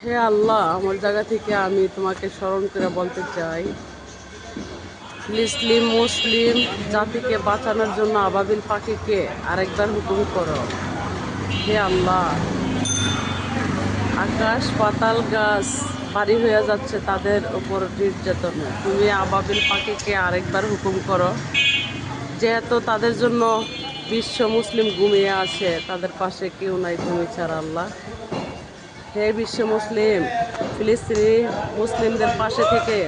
হে আল্লাহ, আমার জায়গা থেকে আমি তোমাকে স্মরণ করে বলতে চাই, মুসলিম জাতিকে বাঁচানোর জন্য আবাবিল পাখিকে আরেকবার হুকুম করো। হে আল্লাহ, আকাশ পাতাল গাছ বাড়ি হয়ে যাচ্ছে তাদের উপর নির্যাতনে। তুমি আবাবিল পাখিকে আরেকবার হুকুম করো, যেহেতু তাদের জন্য বিশ্ব মুসলিম ঘুমিয়ে আছে, তাদের পাশে কেউ নাই তুমি ছাড়া। আল্লাহ, হে বিশ্ব মুসলিম, ফিলিস্তিনি মুসলিমদের পাশে থেকে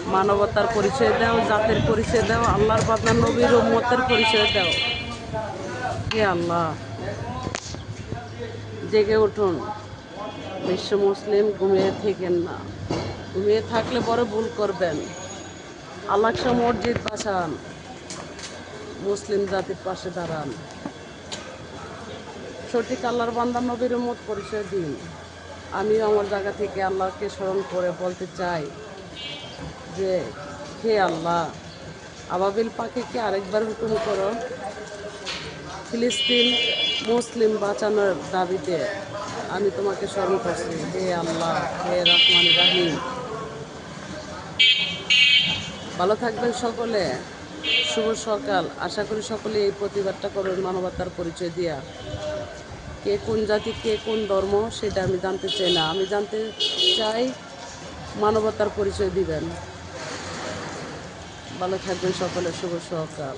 মানবতার পরিচয় দাও, জাতের পরিচয় দাও, আল্লাহর বান্দা নবীর উম্মতের পরিচয় দাও। হে আল্লাহ, জেগে উঠুন, বিশ্ব মুসলিম ঘুমিয়ে থাকেন না। ঘুমিয়ে থাকলে বড় ভুল করবেন। আল-আকসা মসজিদ বাঁচান, মুসলিম জাতির পাশে দাঁড়ান, সঠিক আল্লাহর বান্দা নবীর উম্মত পরিচয় দিন। আমিও আমার জায়গা থেকে আল্লাহকে স্মরণ করে বলতে চাই যে, হে আল্লাহ, আবাবিল পাখিকে আরেকবার হুকুম করো, ফিলিস্তিন মুসলিম বাঁচানোর দাবিতে আমি তোমাকে স্মরণ করছি। হে আল্লাহ, হে রহমান রাহিম। ভালো থাকবেন সকলে। শুভ সকাল। আশা করি সকলে এই প্রতিবাদটা করবেন মানবতার পরিচয় দিয়া। কে কোন জাতি, কে কোন ধর্ম, সেটা আমি জানতে চাই না। আমি জানতে চাই মানবতার পরিচয় দিবেন। ভালো থাকবেন সকলে। শুভ সকাল।